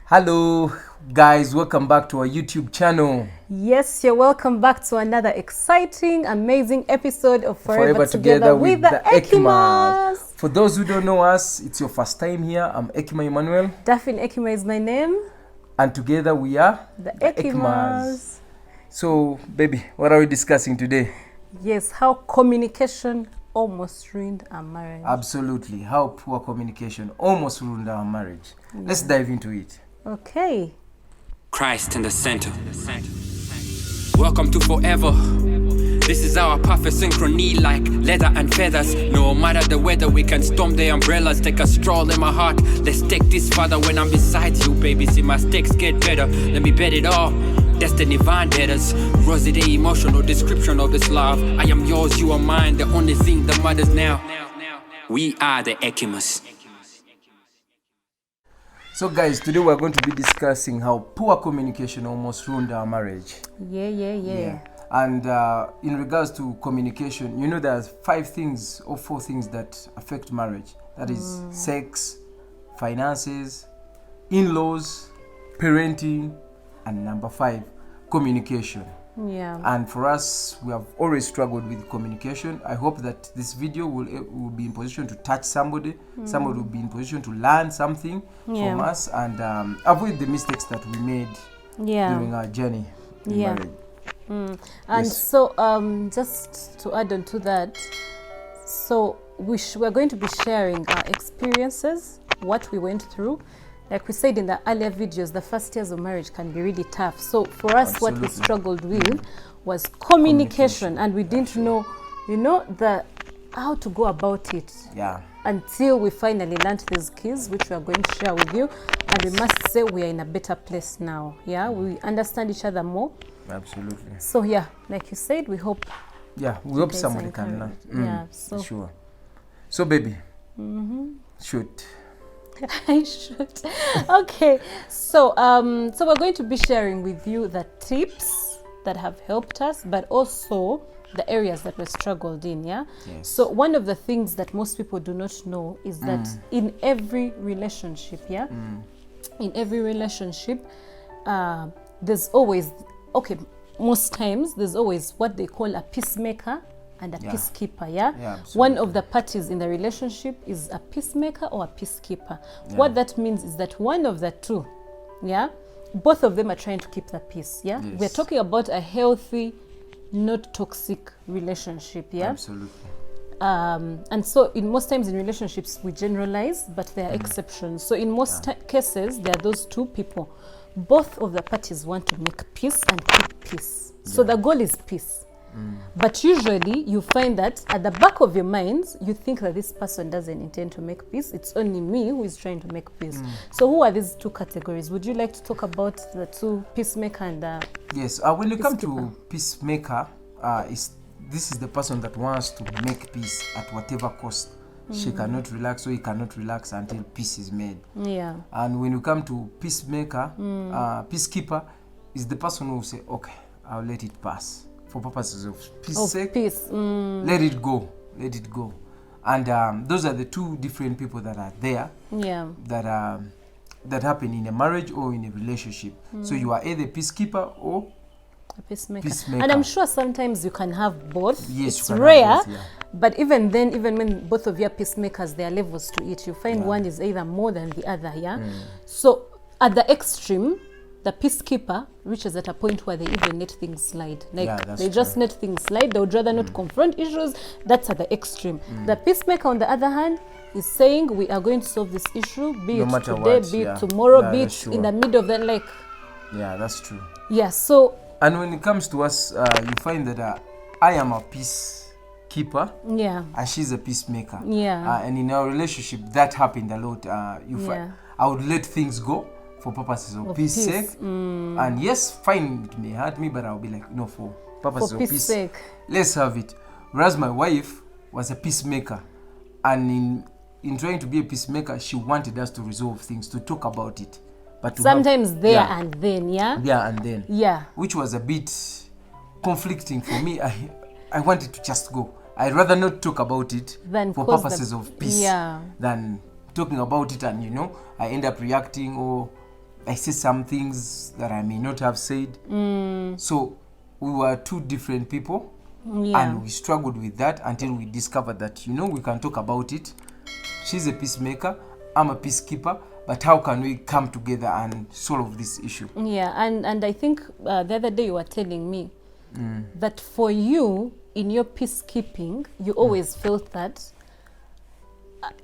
Hello guys, welcome back to our YouTube channel. Yes, you're welcome back to another exciting, amazing episode of Forever Together with the Ekimas. For those who don't know us, it's your first time here. I'm Ekima Emmanuel. Daphne Ekima is my name. And together we are the Ekimas. So, baby, what are we discussing today? Yes, how communication almost ruined our marriage. Absolutely, how poor communication almost ruined our marriage. Let's dive into it. Okay. Christ in the center. Welcome to forever. This is our perfect synchrony, like leather and feathers. No matter the weather, we can storm the umbrellas. Take a stroll in my heart. Let's take this further when I'm beside you, baby. See my stakes get better. Let me bet it all. Destiny vendettas. Rosy the emotional description of this love. I am yours, you are mine. The only thing that matters now. We are the Ekimas. So guys, today we're going to be discussing how poor communication almost ruined our marriage. Yeah. And in regards to communication, you know there's 5 things or 4 things that affect marriage. That is sex, finances, in-laws, parenting, and number 5, communication. Yeah. And for us, we have always struggled with communication. I hope that this video will be in position to touch somebody. Somebody will be in position to learn something from us and avoid the mistakes that we made during our journey in marriage. And Yes. so just to add on to that, so we're going to be sharing our experiences, what we went through. Like we said in the earlier videos, the first years of marriage can be really tough. So for us, what we struggled with was communication, and we didn't know, how to go about it. Yeah. Until we finally learned these keys, which we are going to share with you. And we must say we are in a better place now. Yeah, we understand each other more. Absolutely. So yeah, like you said, we hope. Yeah, we hope somebody can learn. Yeah, so sure. So baby, shoot. I should. Okay, so we're going to be sharing with you the tips that have helped us, but also the areas that we struggled in. Yeah. Yes. So one of the things that most people do not know is that in every relationship, in every relationship, there's always most times there's always what they call a peacemaker and a peacekeeper. One of the parties in the relationship is a peacemaker or a peacekeeper. What that means is that one of the two, both of them are trying to keep the peace. Yes. We're talking about a healthy, not toxic relationship. Absolutely. And so in most times in relationships we generalize, but there are exceptions. So in most cases there are those two people. Both of the parties want to make peace and keep peace. So the goal is peace. But usually you find that at the back of your minds, you think that this person doesn't intend to make peace. It's only me who is trying to make peace. So who are these two categories? Would you like to talk about the two, peacemaker and Yes, when you come to peacemaker, this is the person that wants to make peace at whatever cost. She cannot relax, or he cannot relax until peace is made. Yeah. And when you come to peacemaker, peacekeeper is the person who will say, okay, I'll let it pass. For purposes of peace sake, let it go. And those are the two different people that are there, that happen in a marriage or in a relationship. So you are either peacekeeper or a peacemaker. And I'm sure sometimes you can have both. Yes, it's rare, but even then, even when both of you are peacemakers, there are levels to it. You find one is either more than the other. So at the extreme, the peacekeeper reaches at a point where they even let things slide. Like they just let things slide. They would rather not confront issues. That's at the extreme. The peacemaker, on the other hand, is saying we are going to solve this issue, be it today, be it tomorrow, be it in the middle of the Yeah, that's true. Yeah, so... And when it comes to us, you find that I am a peacekeeper, and she's a peacemaker. And in our relationship, that happened a lot. I would let things go for purposes of peace sake. And yes, fine, it may hurt me, but I'll be like, no, for purposes of peace sake, let's have it. Whereas my wife was a peacemaker, and in trying to be a peacemaker, she wanted us to resolve things, to talk about it. But sometimes and then, which was a bit conflicting for me. I wanted to just go. I'd rather not talk about it for purposes of peace than talking about it and I end up reacting or I say some things that I may not have said. So we were two different people, and we struggled with that until we discovered that, we can talk about it. She's a peacemaker, I'm a peacekeeper, but how can we come together and solve this issue? Yeah, and I think the other day you were telling me that for you, in your peacekeeping, you always felt that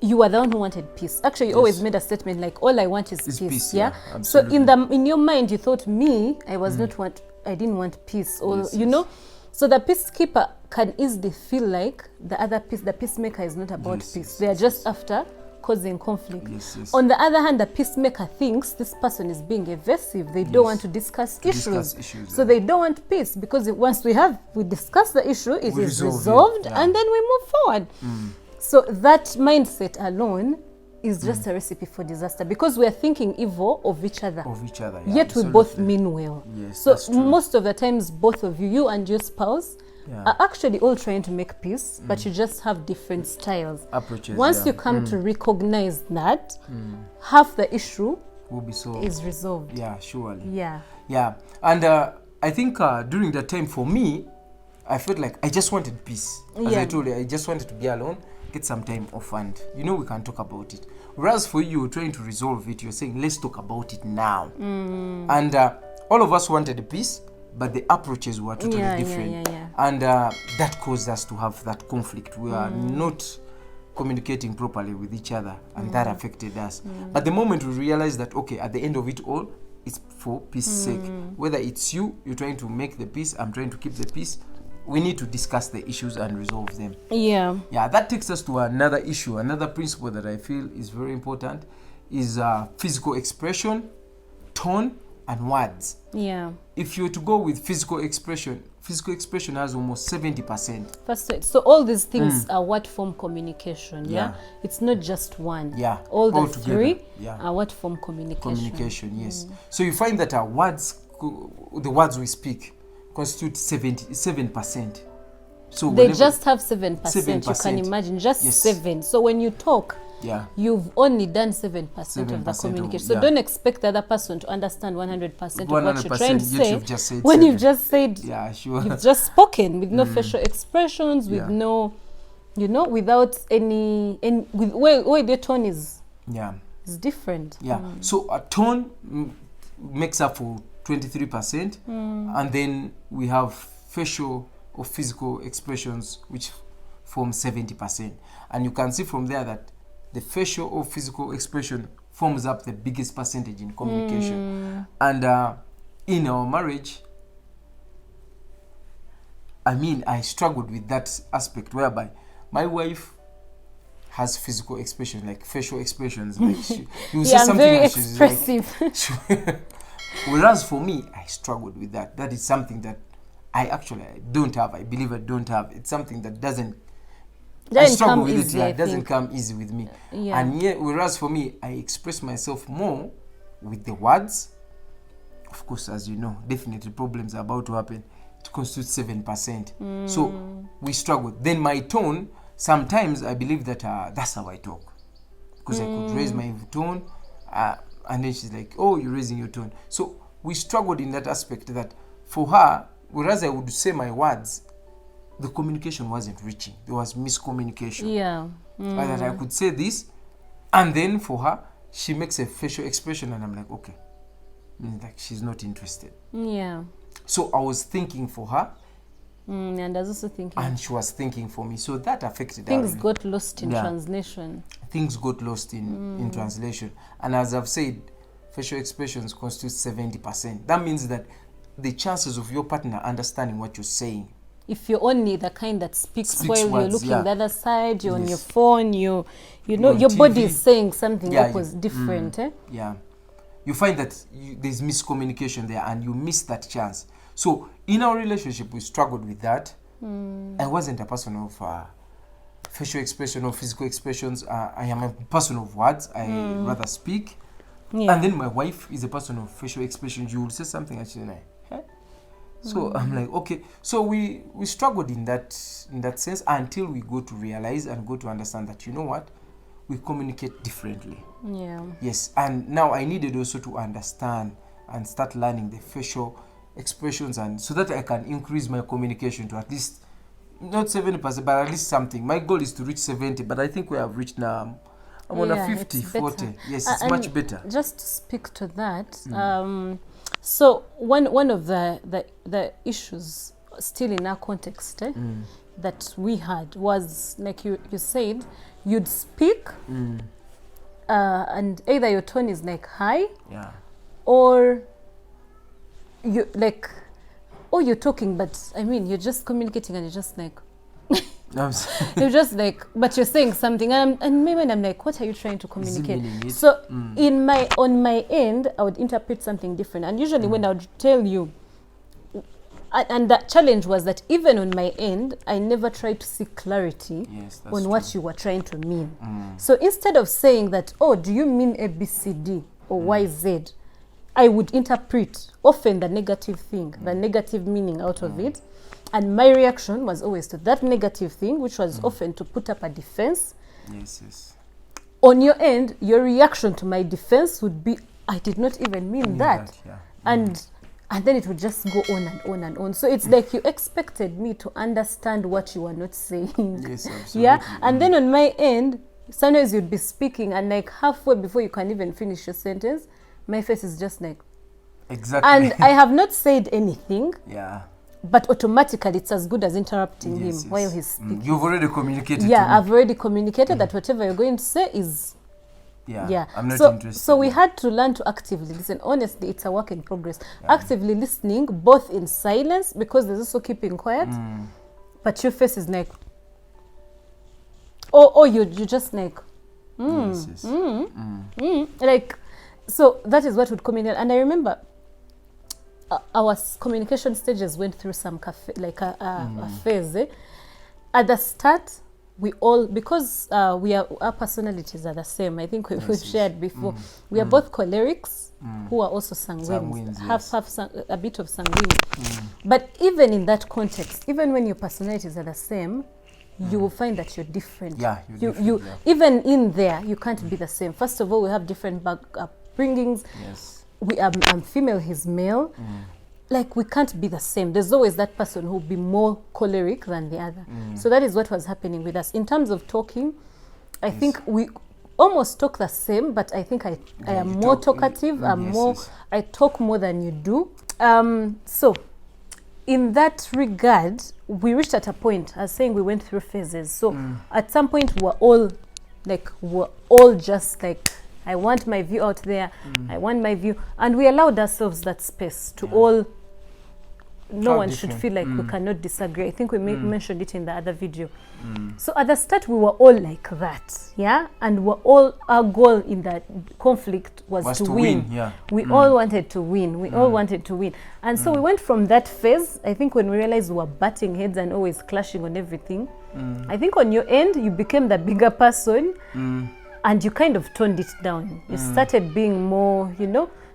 you were the one who wanted peace. Actually, you always made a statement like, all I want is peace. Yeah. So in your mind, you thought I didn't want peace, or So the peacekeeper can easily feel like the peacemaker is not about peace. They are just after causing conflict. On the other hand, the peacemaker thinks this person is being evasive. They don't want to discuss issues. So they don't want peace, because once we discuss the issue, it is resolved, and then we move forward. So that mindset alone is just a recipe for disaster, because we are thinking evil of each other. Yet we both mean well. So most of the times, both of you and your spouse are actually all trying to make peace, but you just have different styles. Approaches. Once you come to recognize that, half the issue will be solved. Is resolved. Yeah, surely. Yeah. And I think during that time, for me, I felt like I just wanted peace. As I told you, I just wanted to be alone, get some time off, and we can talk about it. Whereas for you, trying to resolve it, you're saying, let's talk about it now. And all of us wanted peace, but the approaches were totally different. And that caused us to have that conflict. We are not communicating properly with each other, and that affected us. But the moment we realized that, okay, at the end of it all, it's for peace sake. Whether it's you're trying to make the peace, I'm trying to keep the peace, we need to discuss the issues and resolve them. Yeah, that takes us to another issue. Another principle that I feel is very important is physical expression, tone, and words. If you were to go with physical expression has almost 70%. So all these things are what form communication. It's not just one. All the three are what form communication. Yes. So you find that our words, the words we speak, constitute 77%. So they just have 7%. You can imagine, just 7. So when you talk, you've only done 7% of the communication. So don't expect the other person to understand 100% of what you're trying to say. When you've just said, you've just spoken with no facial expressions, with no, without any where the tone is different. So a tone makes up for 23%, and then we have facial or physical expressions, which form 70%. And you can see from there that the facial or physical expression forms up the biggest percentage in communication. And in our marriage, I struggled with that aspect, whereby my wife has physical expression, like facial expressions. Like you say something very and she's expressive. Whereas for me, I struggled with that. That is something that I don't have. I believe I don't have. It's something that I struggle with easy, it. It doesn't come easy with me. And whereas for me, I express myself more with the words. Of course, as you know, definitely problems are about to happen. It constitutes 7%. So we struggle. Then my tone, sometimes I believe that that's how I talk. Because I could raise my tone, and then she's like, oh, you're raising your tone. So we struggled in that aspect, that for her, whereas I would say my words, the communication wasn't reaching. There was miscommunication. That I could say this, and then for her, she makes a facial expression, and I'm like, okay. Like she's not interested. So I was thinking for her. And I was also thinking. And she was thinking for me. So that affected things got lost in translation. Things got lost in translation. And as I've said, facial expressions constitute 70%. That means that the chances of your partner understanding what you're saying, if you're only the kind that speaks while you're looking the other side, you're on your phone, your body is saying something different. You find that there's miscommunication there, and you miss that chance. So in our relationship, we struggled with that. I wasn't a person of facial expression or physical expressions. I am a person of words. I rather speak. And then my wife is a person of facial expressions. You will say something and she's like, hey? So I'm like, okay. So we struggled in that sense, until we go to realize and go to understand that, you know what, we communicate differently. Yeah. Yes, and now I needed also to understand and start learning the facial expressions, and so that I can increase my communication to at least not 70%, but at least something. My goal is to reach 70, but I think we have reached now. I'm on a 50, 40. Yes, it's much better. Just to speak to that, so one of the issues still in our context that we had was, like you said, you'd speak and either your tone is like high, or you like, or you're talking, but I mean you're just communicating and you're just like you're just like, but you're saying something, and maybe I'm like, what are you trying to communicate? So on my end, I would interpret something different, and usually when I would tell you, and that challenge was that even on my end, I never tried to seek clarity on what you were trying to mean. So instead of saying that, oh, do you mean A, B, C, D or Y, Z, I would interpret often the negative thing, the negative meaning out of it. And my reaction was always to that negative thing, which was often to put up a defense. Yes. On your end, your reaction to my defense would be, I did not even mean that. And then it would just go on and on and on. So it's like you expected me to understand what you were not saying. Yes, absolutely. Yeah. And then on my end, sometimes you'd be speaking and like halfway before you can even finish your sentence, my face is just like, exactly. And I have not said anything. Yeah. But automatically it's as good as interrupting him while he's speaking. You've already communicated. Yeah, I've already communicated that whatever you're going to say is I'm not interested. So we had to learn to actively listen. Honestly, it's a work in progress. Actively listening, both in silence, because there's also keeping quiet, but your face is like, or you just like, like, so that is what would come in. And I remember our communication stages went through some a phase. At the start, we all, because our personalities are the same. I think we've shared before. We are both cholerics who are also sanguines, half a bit of sanguine. But even in that context, even when your personalities are the same, you will find that you're different. Even in there, you can't be the same. First of all, we have different upbringings. Yes. I'm female, he's male. Like, we can't be the same. There's always that person who will be more choleric than the other. So that is what was happening with us. In terms of talking, I think we almost talk the same, but I think I am more talkative. I talk more than you do. So in that regard, we reached at a point, I was saying we went through phases. So at some point we're all just like, I want my view out there. I want my view. And we allowed ourselves that space to all, no one should feel like we cannot disagree. I think we mentioned it in the other video. So at the start, we were all like that, and our goal in that conflict was to win. We all wanted to win. We all wanted to win. And so we went from that phase, I think when we realized we were butting heads and always clashing on everything, I think on your end, you became the bigger person. And you kind of toned it down. You started being more,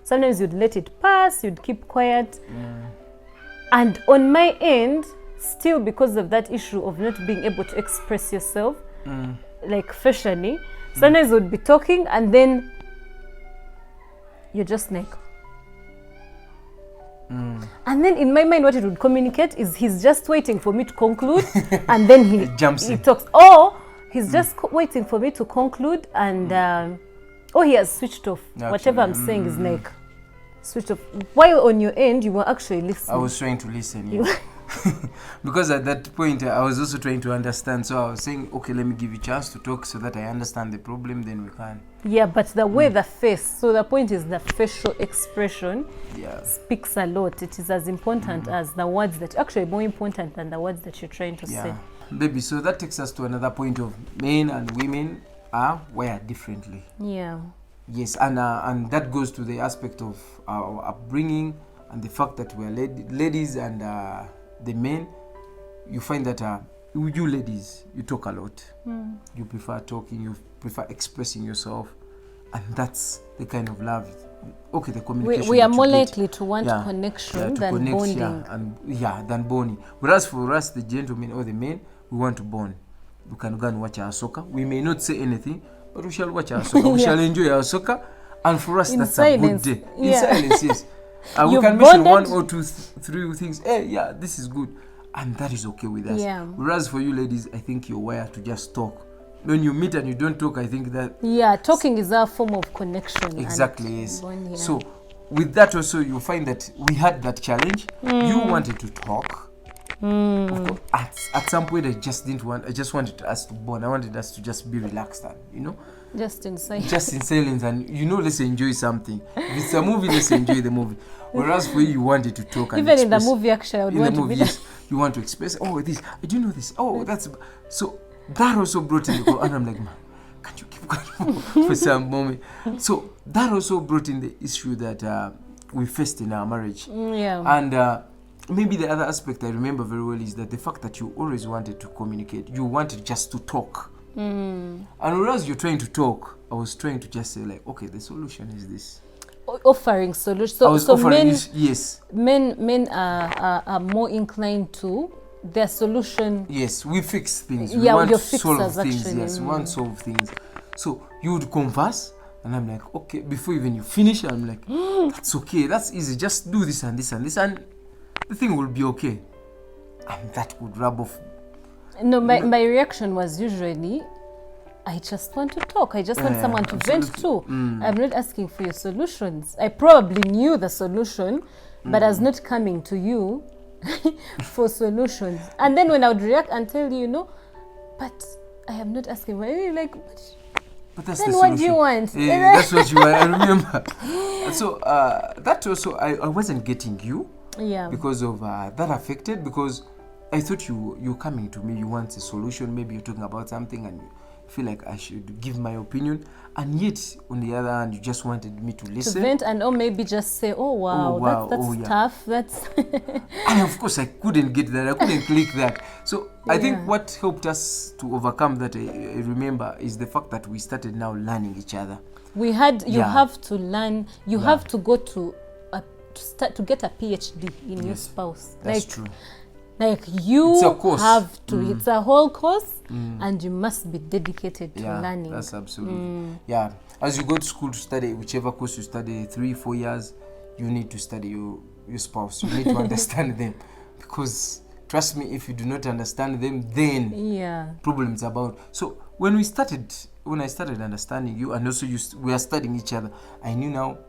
sometimes you'd let it pass, you'd keep quiet. And on my end, still because of that issue of not being able to express yourself, like facially, sometimes you'd be talking and then you're just like, and then in my mind, what it would communicate is he's just waiting for me to conclude and then he talks. Or he's just waiting for me to conclude and he has switched off. Actually, whatever I'm saying is like switched off. While on your end, you were actually listening. I was trying to listen, because at that point, I was also trying to understand. So I was saying, okay, let me give you a chance to talk so that I understand the problem, then we can. Yeah, but the way the face, so the point is the facial expression speaks a lot. It is as important as the words that, actually more important than the words that you're trying to say. Baby, so that takes us to another point of men and women are wired differently. Yes, and that goes to the aspect of our upbringing and the fact that we're ladies and the men. You find that you ladies, you talk a lot. You prefer talking, you prefer expressing yourself, and that's the kind of love. Okay, the communication. We are more likely to want connection than bonding. Than bonding. Whereas for us, the gentlemen or the men, we want to bond. We can go and watch our soccer. We may not say anything, but we shall watch our soccer. We shall enjoy our soccer. And for us, that's silence. A good day. In silence, yes. We can mention 1 or 2, 3 things. Hey, yeah, this is good. And that is okay with us. Yeah. Whereas for you ladies, I think you're wired to just talk. When you meet and you don't talk, I think that... Yeah, talking is a form of connection. Exactly, yes. So with that also, you find that we had that challenge. You wanted to talk. Of course, at some point, I just wanted us to bond. I wanted us to just be relaxed and, you know. Just in silence. Just in silence and, you know, let's enjoy something. If it's a movie, let's enjoy the movie. Whereas for you wanted to talk and even express, in the movie, actually, I would want to be yes, you want to express, oh, this, I do know this. Oh, that's... So that also brought in the... And I'm like, man, can't you keep quiet for some moment? So that also brought in the issue that we faced in our marriage. And maybe the other aspect I remember very well is that the fact that you always wanted to communicate. You wanted just to talk. And whereas you're trying to talk, I was trying to just say like, okay, the solution is this. Offering solutions. Men are more inclined to their solution. Yes, we fix things. We want to solve things. Actually. Yes, we want to solve things. So you would converse, and I'm like, okay, before even you finish, I'm like, that's okay, that's easy. Just do this and this and this, and the thing will be okay. And that would rub off. No, my reaction was usually, I just want to talk. I just want someone to vent to. I'm not asking for your solutions. I probably knew the solution, but I was not coming to you for solutions. And then when I would react and tell you, no, but I am not asking for any, like, but that's then the what do you want? Yeah, that's what you want. I remember. So that also, I wasn't getting you. Yeah. Because of that affected, because I thought you're coming to me, you want a solution, maybe you're talking about something and you feel like I should give my opinion, and yet on the other hand you just wanted me to listen. To vent and or maybe just say, oh wow, that's tough, that's... And of course I couldn't get that, I couldn't click that. So I think what helped us to overcome that, I remember, is the fact that we started now learning each other. We had, you have to learn, you have to go to get a PhD in your spouse. That's true. Like you have to, it's a whole course, and you must be dedicated to learning. That's absolutely. Yeah, as you go to school to study, whichever course you study, 3-4 years, you need to study your spouse. You need to understand them, because trust me, if you do not understand them, then problems about. So when I started understanding you, and also we are studying each other, I knew now,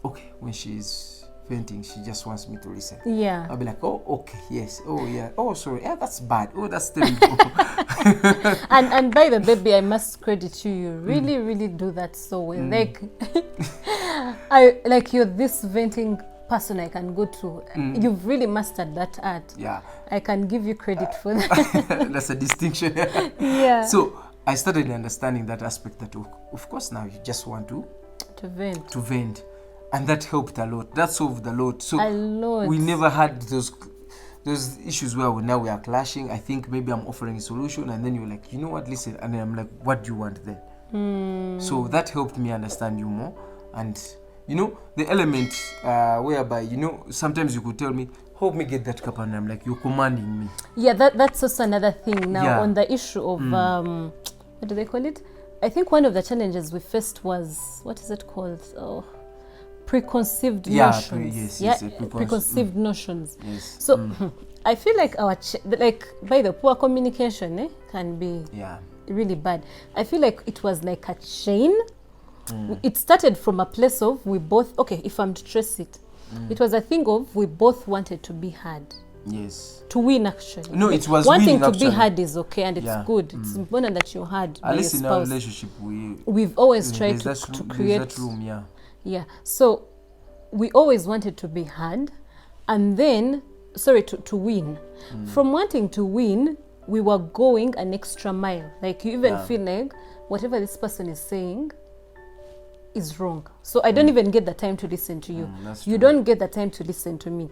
okay, when she's venting, she just wants me to listen. Yeah. I'll be like, oh, okay, yes, oh, yeah, oh, sorry, yeah, that's bad, oh, that's terrible. and by the baby, I must credit you. You really, really do that so well. Like, you're this venting person I can go to. You've really mastered that art. Yeah. I can give you credit for that. That's a distinction. Yeah. So I started understanding that aspect that, of course, now you just want to vent. And that helped a lot. That solved a lot. So we never had those issues where now we are clashing. I think maybe I'm offering a solution, and then you're like, you know what, listen. And then I'm like, what do you want then? So that helped me understand you more. And, you know, the element whereby, you know, sometimes you could tell me, help me get that cup, and I'm like, you're commanding me. Yeah, that's also another thing now on the issue of, what do they call it? I think one of the challenges we faced was, what is it called? Oh, preconceived notions. Preconceived notions. Yes. So I feel like by the poor communication can be really bad. I feel like it was like a chain. It started from a place of we both, if I'm to trace it, it was a thing of we both wanted to be heard. Yes. To win, actually. No, it was wanting winning, to be heard is okay, and it's good. It's important that you're heard by your spouse. At least in our relationship, we've always tried to create that room. Yeah. So we always wanted to be heard, and then to win. From wanting to win, we were going an extra mile. Like you even feel like whatever this person is saying is wrong. So I don't even get the time to listen to you. You don't get the time to listen to me.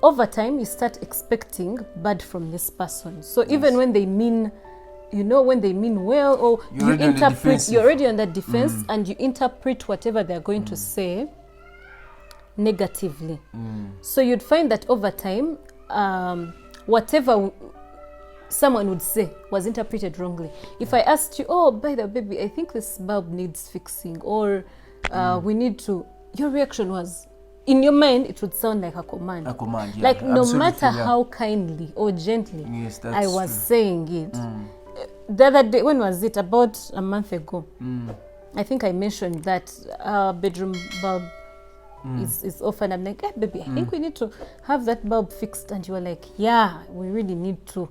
Over time, you start expecting bad from this person. So even when they mean, when they mean well, or you're already on that defense, and you interpret whatever they're going to say negatively. So you'd find that over time, whatever someone would say was interpreted wrongly. If I asked you, oh, by the way, baby, I think this bulb needs fixing, or we need to, your reaction was, in your mind, it would sound like a command. A command, yeah. Like, no matter how kindly or gently I was saying it. The other day, when was it? About a month ago. I think I mentioned that our bedroom bulb is off, and I'm like, hey, baby, I think we need to have that bulb fixed. And you were like, yeah, we really need to.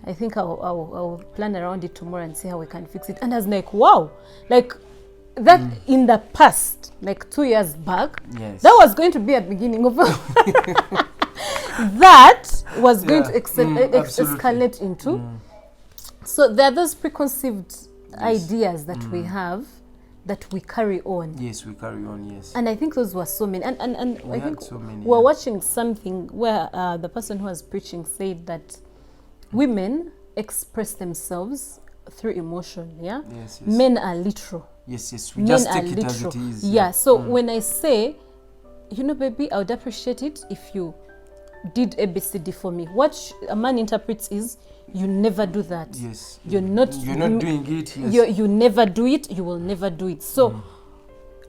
I think I'll plan around it tomorrow and see how we can fix it. And I was like, wow, like that in the past, like 2 years back, that was going to be a beginning of that was going to escalate into. So there are those preconceived ideas that we have, that we carry on. Yes, we carry on, yes. And I think those were so many. And I think so many, we're watching something where the person who was preaching said that women express themselves through emotion, yeah? Yes. Men are literal. Yes, we just take it as it is. Yeah, so when I say, you know, baby, I would appreciate it if you did ABCD for me. What a man interprets is, you never do that. Yes. You're not doing it. Yes. You never do it. You will never do it. So,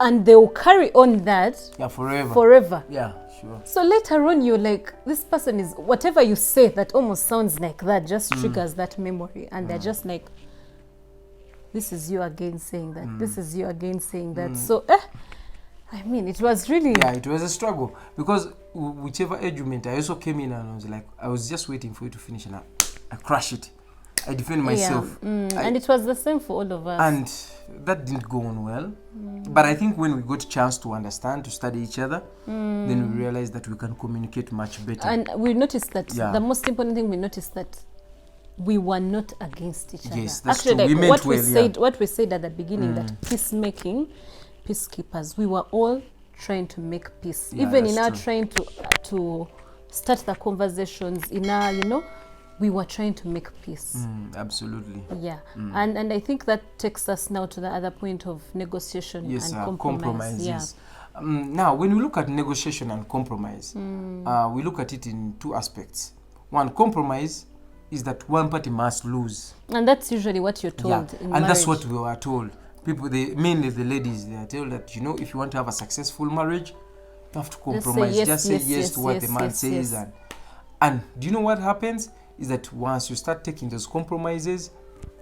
and they will carry on that. Yeah, forever. Forever. Yeah, sure. So later on, you're like, this person is, whatever you say that almost sounds like that just triggers that memory. And they're just like, this is you again saying that. This is you again saying that. So, I mean, it was really... Yeah, it was a struggle. Because whichever argument, I also came in and I was like, I was just waiting for you to finish, and I crush it. I defend myself. And it was the same for all of us. And that didn't go on well. But I think when we got a chance to understand, to study each other, then we realized that we can communicate much better. And we noticed that the most important thing, we noticed that we were not against each other. Yes, that's actually, true. like We meant what well, we said at the beginning, that peacemaking, peacekeepers, we were all trying to make peace. Yeah, even in our true. trying to start the conversations, in our, you know, we were trying to make peace. Absolutely. Yeah. And I think that takes us now to the other point of negotiation and compromise. Yes. Now, when we look at negotiation and compromise, we look at it in two aspects. One, compromise is that one party must lose. And that's usually what you're told in marriage. And that's what we were told. People, mainly the ladies, they are told that, you know, if you want to have a successful marriage, you have to compromise. Just say yes to what the man says. And do you know what happens? Is that once you start taking those compromises,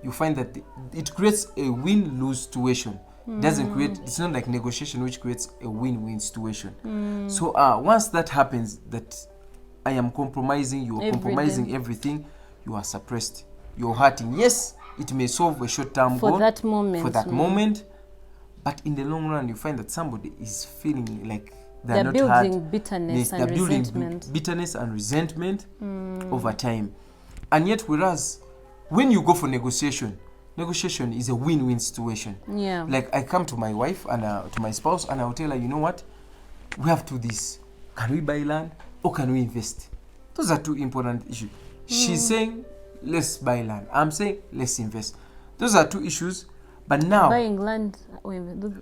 you find that it creates a win-lose situation. Doesn't create, it's not like negotiation which creates a win-win situation. So once that happens, that I am compromising, you are compromising everything, you are suppressed, you're hurting. Yes, it may solve a short-term goal for that moment, but in the long run, you find that somebody is feeling like they're not building hurt. bitterness and resentment. Bitterness and resentment over time. And yet, whereas when you go for negotiation is a win-win situation. Yeah. Like, I come to my wife and to my spouse, and I'll tell her, you know what, we have to do this. Can we buy land or can we invest? Those are two important issues. She's saying, let's buy land. I'm saying, let's invest. Those are two issues. But now, buying land,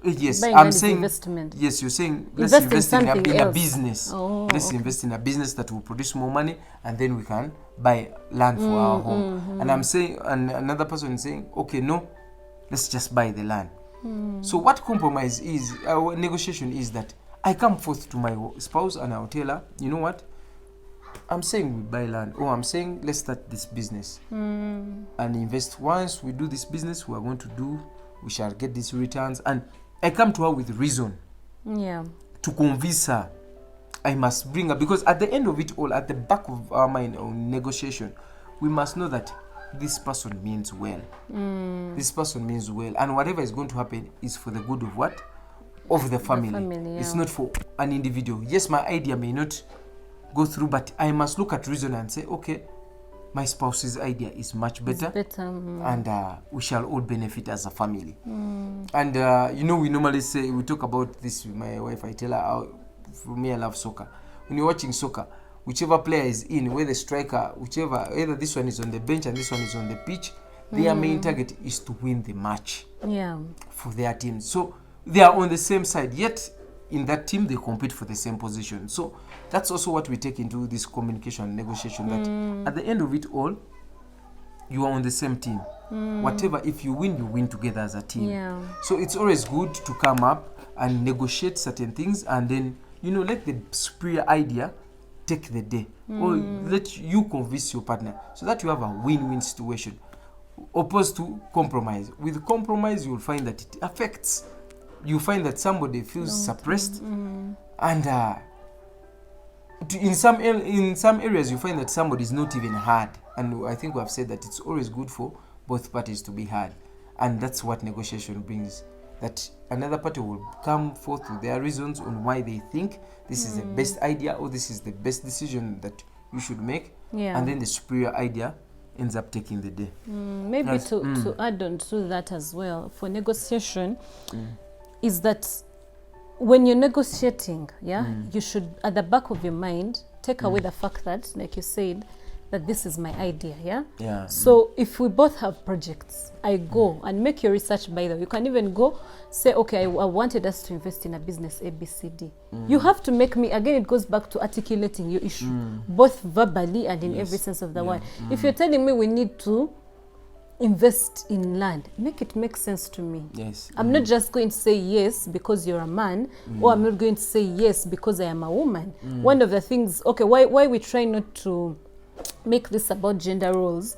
yes, buying I'm land saying is investment. Yes, you're saying let's invest in a business. Let's invest in a business that will produce more money, and then we can buy land for our home. And I'm saying, and another person is saying, okay, no, let's just buy the land. So what compromise is, our negotiation is that I come forth to my spouse and I'll tell her, you know what, I'm saying we buy land, or I'm saying let's start this business and invest. Once we do this business, we shall get these returns. And I come to her with reason to convince her. I must bring her, because at the end of it all, at the back of our mind on negotiation, we must know that this person means well. This person means well, and whatever is going to happen is for the good of what? Of the family. It's not for an individual. Yes, my idea may not go through, but I must look at reason and say, okay, my spouse's idea is much better, and we shall all benefit as a family. And you know, we normally say, we talk about this with my wife. I tell her, for me, I love soccer. When you're watching soccer, whichever player is in, whether the striker, either this one is on the bench and this one is on the pitch, their main target is to win the match for their team. So they are on the same side, yet in that team they compete for the same position. So that's also what we take into this communication and negotiation, that at the end of it all, you are on the same team. Whatever, if you win together as a team. Yeah. So it's always good to come up and negotiate certain things, and then, let the superior idea take the day. Or let you convince your partner, so that you have a win-win situation, opposed to compromise. With compromise, you'll find that it affects. You find that somebody feels suppressed, and in some areas you find that somebody is not even heard. And I think we have said that it's always good for both parties to be heard, and that's what negotiation brings. That another party will come forth with their reasons on why they think this is the best idea, or this is the best decision that you should make, and then the superior idea ends up taking the day. Maybe to add on to that as well, for negotiation, is that when you're negotiating, you should, at the back of your mind, take away the fact that, like you said, that this is my idea, So if we both have projects, I go and make your research. By the way, you can even go say, okay, I wanted us to invest in a business ABCD. You have to make me, again, it goes back to articulating your issue, both verbally and in every sense of the word. If you're telling me we need to invest in land, make it make sense to me. I'm not just going to say yes because you're a man, or I'm not going to say yes because I am a woman. One of the things, okay, why we try not to make this about gender roles,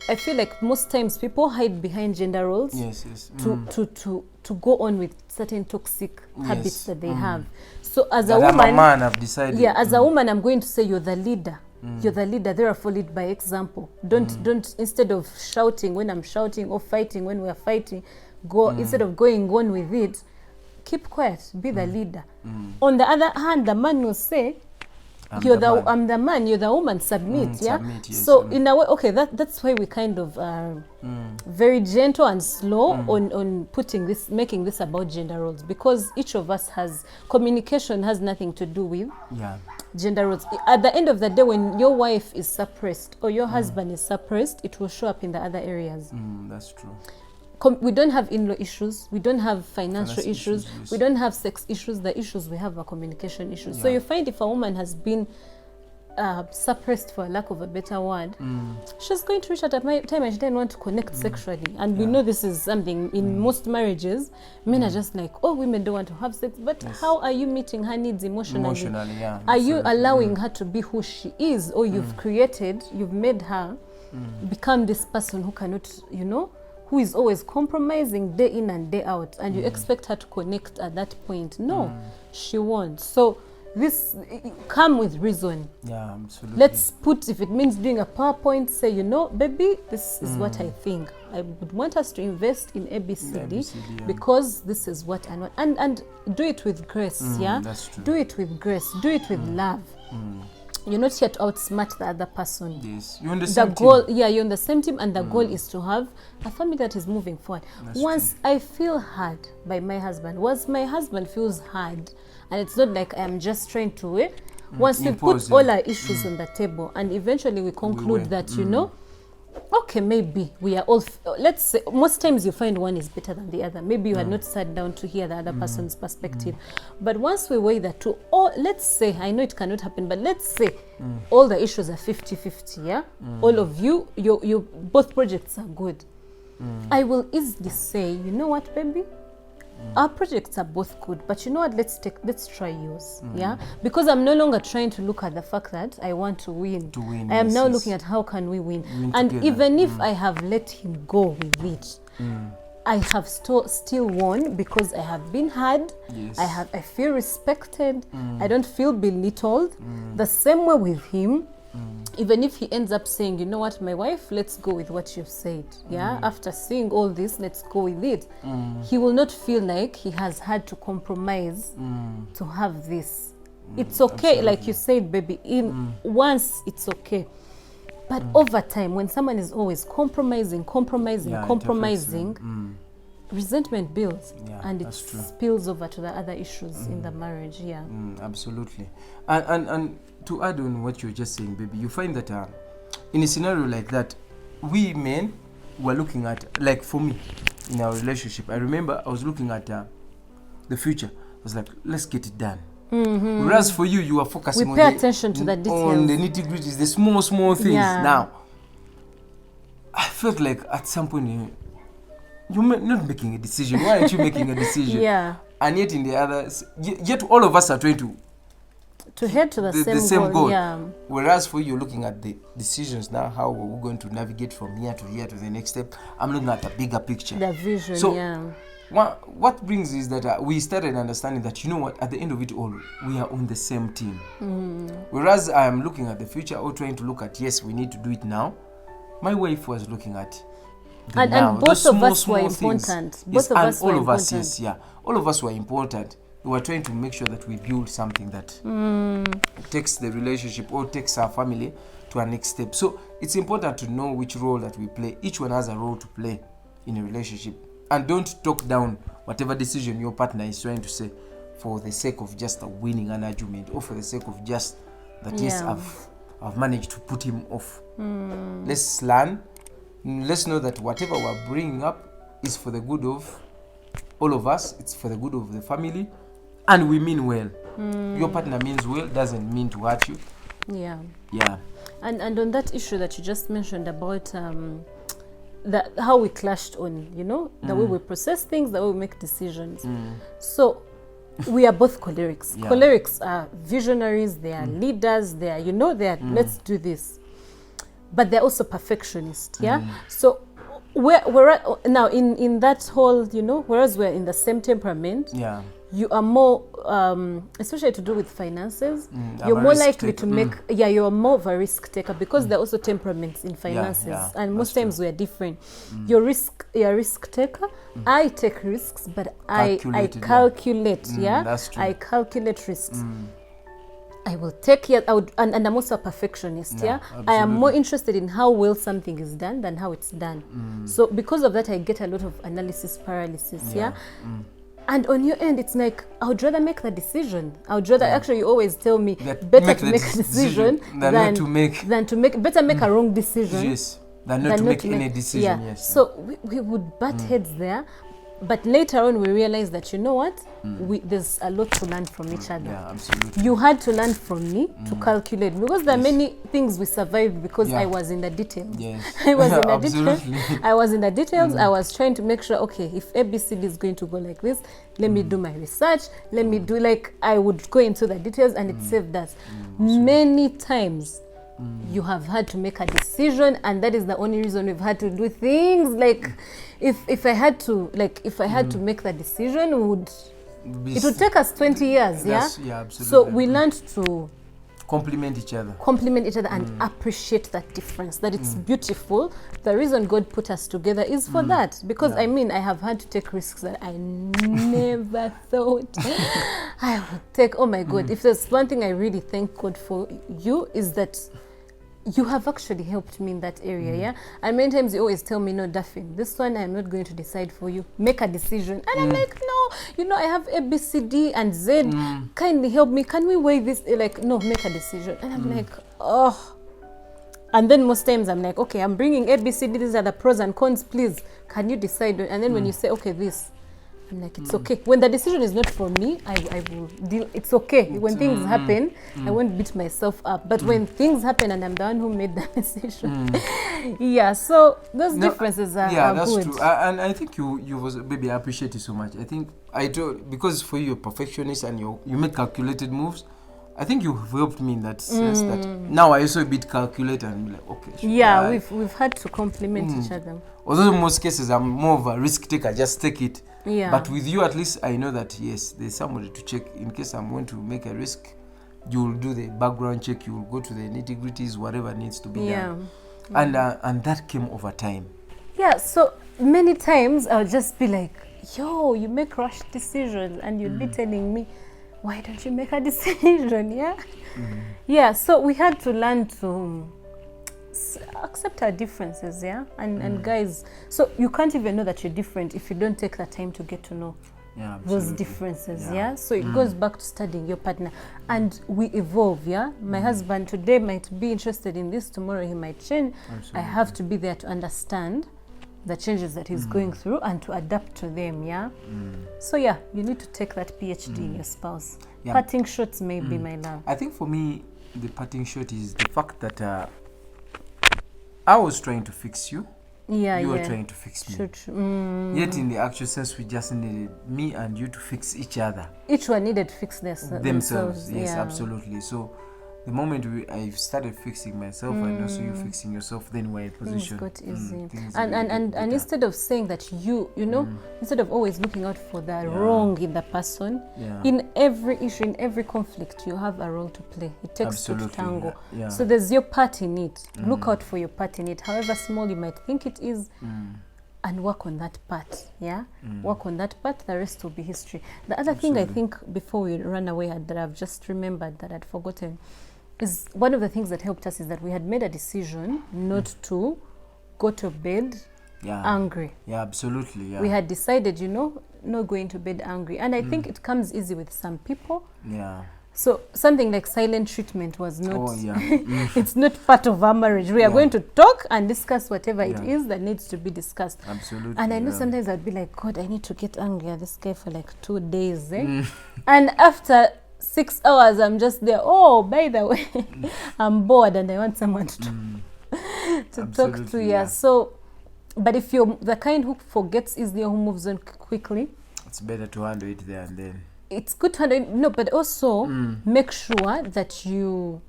I feel like most times people hide behind gender roles to go on with certain toxic habits that they have. So as a woman, I'm a man, I've decided. As a woman, I'm going to say you're the leader. You're the leader, therefore lead by example. Don't instead of shouting when I'm shouting, or fighting when we're fighting, instead of going on with it, keep quiet, be the leader. On the other hand, the man will say, I'm the man, you're the woman, submit, submit, yes. So in a way, okay, that's why we kind of are very gentle and slow on making this about gender roles, because each of us communication has nothing to do with gender roles. At the end of the day, when your wife is suppressed or your husband is suppressed, it will show up in the other areas. That's true. We don't have in-law issues, we don't have financial issues, we don't have sex issues. The issues we have are communication issues. So you find if a woman has been suppressed, for lack of a better word, she's going to reach at a time and she doesn't want to connect sexually. And we know this is something in most marriages. Men are just like, oh, women don't want to have sex. But how are you meeting her needs emotionally? Are you allowing her to be who she is? Or you've made her become this person who cannot, who is always compromising day in and day out, and you expect her to connect at that point. No, she won't. So this come with reason. Yeah, absolutely. Let's put, if it means doing a PowerPoint, say, baby, this is what I think. I would want us to invest in ABCD because this is what I want. And do it with grace, That's true. Do it with grace. Do it with love. You're not here to outsmart the other person. Yes, you're on the same team. Yeah, you're on the same team, and the goal is to have a family that is moving forward. Once I feel heard by my husband, once my husband feels heard, and it's not like I'm just trying to once we put all our issues on the table, and eventually we conclude that, okay, maybe we are all, let's say, most times you find one is better than the other. Maybe you had not sat down to hear the other person's perspective. But once we weigh the two, let's say, I know it cannot happen, but let's say all the issues are 50-50, all of you, both projects are good. I will easily say, you know what, baby? Our projects are both good, but you know what, let's try yours. Because I'm no longer trying to look at the fact that I want to win. I am now looking at how can we win. And together. Even if I have let him go with it, I have still won, because I have been heard. I feel respected. I don't feel belittled. The same way with him. Even if he ends up saying, you know what, my wife, let's go with what you've said. After seeing all this, let's go with it. He will not feel like he has had to compromise to have this. It's okay, absolutely. Like you said, baby, once it's okay. But over time, when someone is always compromising, resentment builds, and it spills over to the other issues in the marriage. Absolutely. And to add on what you're just saying, baby, you find that in a scenario like that, we men were looking at, like for me, in our relationship, I remember I was looking at the future. I was like, let's get it done. Whereas for you are focusing attention to the details, on the nitty-gritties, the small things. Now felt like at some point you're not making a decision. Why aren't you making a decision? Yeah. And yet in the others, yet all of us are trying to head to the same goal. Yeah. Whereas for you, looking at the decisions now, how are we going to navigate from here to here to the next step? I'm looking at the bigger picture. The vision, so, yeah. What brings is that we started understanding that, you know what, at the end of it all, we are on the same team. Whereas I am looking at the future or trying to look at, yes, we need to do it now. My wife was looking at the now. And both of us were important. Both of us were important. Yes, yeah. All of us were important. We were trying to make sure that we build something that takes the relationship or takes our family to our next step. So it's important to know which role that we play. Each one has a role to play in a relationship. And don't talk down whatever decision your partner is trying to say for the sake of just winning an argument or for the sake of just that, yes, I've managed to put him off. Let's learn. Let's know that whatever we're bringing up is for the good of all of us. It's for the good of the family. And we mean well. Your partner means well, doesn't mean to hurt you. Yeah. Yeah. And on that issue that you just mentioned about that how we clashed on, you know, the way we process things, the way we make decisions. So we are both cholerics. Yeah. Cholerics are visionaries, they are leaders, they are, you know, they are let's do this. But they're also perfectionists, yeah? So we're at, now in that whole, you know, whereas we're in the same temperament, you are more, especially to do with finances, you're more likely to make, you're more of a risk taker because there are also temperaments in finances, and most times we are different. You're a risk taker. I take risks, but I calculate, That's true. I calculate risks. I will take care, and I'm also a perfectionist, I am more interested in how well something is done than how it's done. So because of that, I get a lot of analysis paralysis, And on your end, it's like, I would rather make the decision. I would rather, actually, you always tell me, better to make a decision than to make better make a wrong decision. Yes, than not to make any decision, yes. So we would butt heads there. But later on, we realized that, you know what, there's a lot to learn from each other. Yeah, absolutely. You had to learn from me to calculate, because there are many things we survived because I was in the details. Yes. I was in the details. I was in the details. I was trying to make sure, okay, if ABCD is going to go like this, let me do my research. Let me do, like, I would go into the details, and it saved us. Many times, you have had to make a decision, and that is the only reason we've had to do things. Like, if I had to make the decision, it would take us 20 years, Yeah, absolutely. So we learned to complement each other and appreciate that difference, that it's beautiful. The reason God put us together is for that, because I mean, I have had to take risks that I never thought I would take. Oh my God, if there's one thing I really thank God for you, is that you have actually helped me in that area, And many times you always tell me, no, Daphne, this one I'm not going to decide for you. Make a decision. And I'm like, no, you know, I have A, B, C, D, and Z. Kindly help me. Can we weigh this? Like, no, make a decision. And I'm like, oh. And then most times I'm like, okay, I'm bringing A, B, C, D. These are the pros and cons. Please, can you decide? And then when you say, okay, this, I'm like, it's okay. When the decision is not for me, I will deal. It's okay. When things happen, I won't beat myself up. But when things happen and I'm the one who made the decision, so those differences are that's good. True. And I think you was, baby, I appreciate you so much. I think because for you, you're perfectionist and you make calculated moves. I think you've helped me in that sense that now I also a bit calculate and be like, okay. We've had to complement each other. Although in most cases I'm more of a risk taker, just take it. Yeah. But with you, at least I know that, yes, there's somebody to check in case I'm going to make a risk. You will do the background check, you will go to the nitty-gritties, whatever needs to be done. And that came over time. Yeah, so many times I'll just be like, yo, you make rash decisions, and you'll be telling me, why don't you make a decision, Yeah, so we had to learn to accept our differences, and guys, so you can't even know that you're different if you don't take the time to get to know those differences, so it goes back to studying your partner, and we evolve. My husband today might be interested in this, tomorrow he might change. I have to be there to understand the changes that he's going through and to adapt to them. So you need to take that PhD in your spouse. Parting shots may be, my love. I think for me, the parting shot is the fact that I was trying to fix you. You were trying to fix me. Yet in the actual sense, we just needed me and you to fix each other. Each one needed to fix themselves. Yes, absolutely. So the moment I started fixing myself and also you fixing yourself, then we're in position. Things got easy. And instead of saying that you know, instead of always looking out for the wrong in the person, in every issue, in every conflict, you have a role to play. It takes two to tango. So there's your part in it. Look out for your part in it, however small you might think it is. And work on that part, work on that part, the rest will be history. The other thing I think, before we run away, that I've just remembered that I'd forgotten, is one of the things that helped us is that we had made a decision not to go to bed angry. Yeah, absolutely. We had decided, not going to bed angry. And I think it comes easy with some people. Yeah. So something like silent treatment was not, it's not part of our marriage. We are going to talk and discuss whatever it is that needs to be discussed. Absolutely. And I know sometimes I'd be like, God, I need to get angry at this guy for like 2 days. And after 6 hours, I'm just there. Oh, by the way, I'm bored and I want someone to talk to. Yeah. So, but if you're the kind who forgets easily or who moves on quickly, it's better to handle it there and then. It's good to handle it, no, but also make sure that you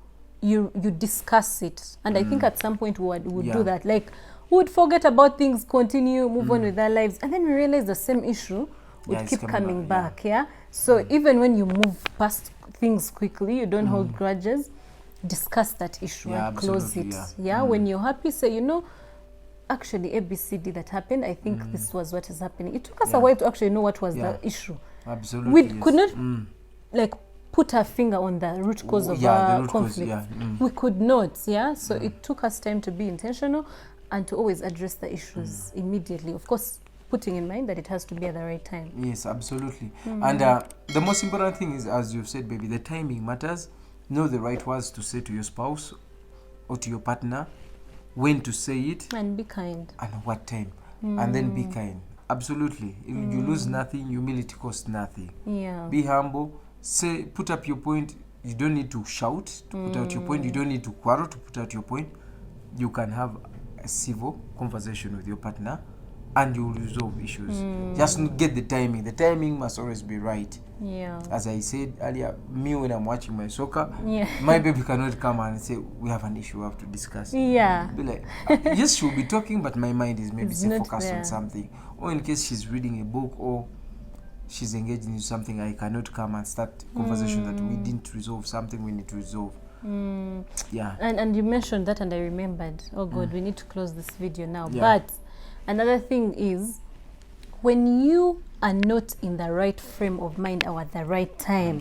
discuss it. And I think at some point we would do that. Like, we would forget about things, continue, move on with our lives, and then we realize the same issue would keep coming back. So even when you move past things quickly, you don't hold grudges, discuss that issue and close it. When you're happy, say, actually ABCD that happened, I think this was what is happening. It took us a while to actually know what was the issue. Absolutely. We could not like put our finger on the root cause of our conflict. We could not, so it took us time to be intentional and to always address the issues immediately. Of course, putting in mind that it has to be at the right time. Yes, absolutely. And the most important thing is, as you've said, baby, the timing matters. Know the right words to say to your spouse or to your partner, when to say it. And be kind. And what time. And then be kind. Absolutely. You lose nothing, humility costs nothing. Be humble. Say, put up your point. You don't need to shout to put out your point. You don't need to quarrel to put out your point. You can have a civil conversation with your partner and you will resolve issues. Just get the timing. The timing must always be right. As I said earlier, me when I'm watching my soccer, my baby cannot come and say, we have an issue we have to discuss. Be like, yes, she'll be talking, but my mind is maybe focused on something. Or in case she's reading a book or she's engaged in something, I cannot come and start conversation that we didn't resolve, something we need to resolve. And you mentioned that and I remembered, oh God, we need to close this video now. But another thing is, when you are not in the right frame of mind or at the right time,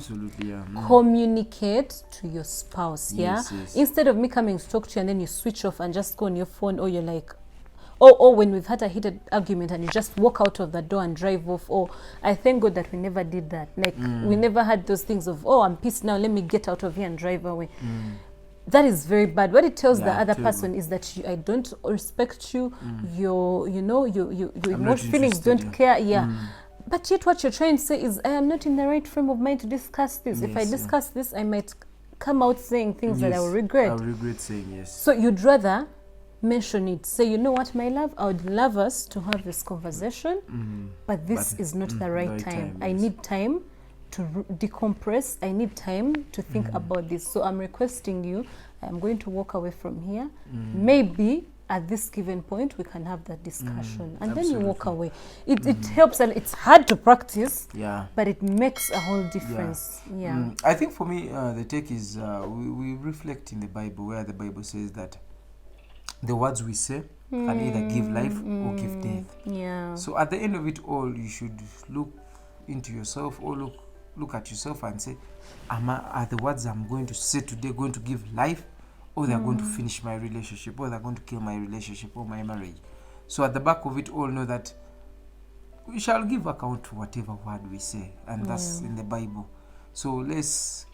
communicate to your spouse. Instead of me coming to talk to you and then you switch off and just go on your phone, or you're like, or when we've had a heated argument and you just walk out of the door and drive off. I thank God that we never did that. Like, we never had those things of, I'm pissed now, let me get out of here and drive away. That is very bad. What it tells the other person is that I don't respect you. Your emotional feelings don't care. But yet what you're trying to say is, I am not in the right frame of mind to discuss this. If I discuss this, I might come out saying things that I will regret. I'll regret saying, yes. So you'd rather mention it. Say, you know what, my love, I would love us to have this conversation, but this is not the right time. I need time to decompress. I need time to think about this. So I'm requesting you, I'm going to walk away from here. Maybe at this given point we can have that discussion, and then you walk away. It helps, and it's hard to practice, but it makes a whole difference. I think for me, the take is we reflect in the Bible, where the Bible says that the words we say can either give life or give death. So at the end of it all, you should look into yourself, or look at yourself and say, are the words I'm going to say today going to give life, or they're going to finish my relationship, or they're going to kill my relationship or my marriage? So at the back of it all, know that we shall give account to whatever word we say, and that's in the Bible. So let's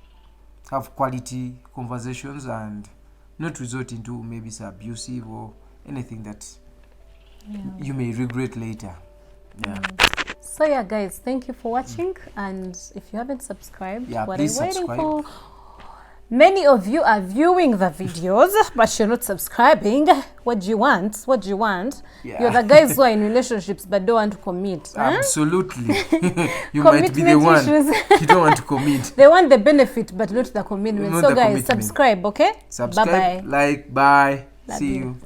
have quality conversations and not resort into maybe it's abusive or anything that you may regret later. So guys, thank you for watching, and if you haven't subscribed, what are you waiting for? Many of you are viewing the videos, but you're not subscribing. What do you want? What do you want? Yeah. You're the guys who are in relationships but don't want to commit. Absolutely. You might be the one. You don't want to commit. They want the benefit but not the commitment. Not so the guys, commitment. Subscribe, okay? Subscribe, bye-bye. Like, bye. Love See you.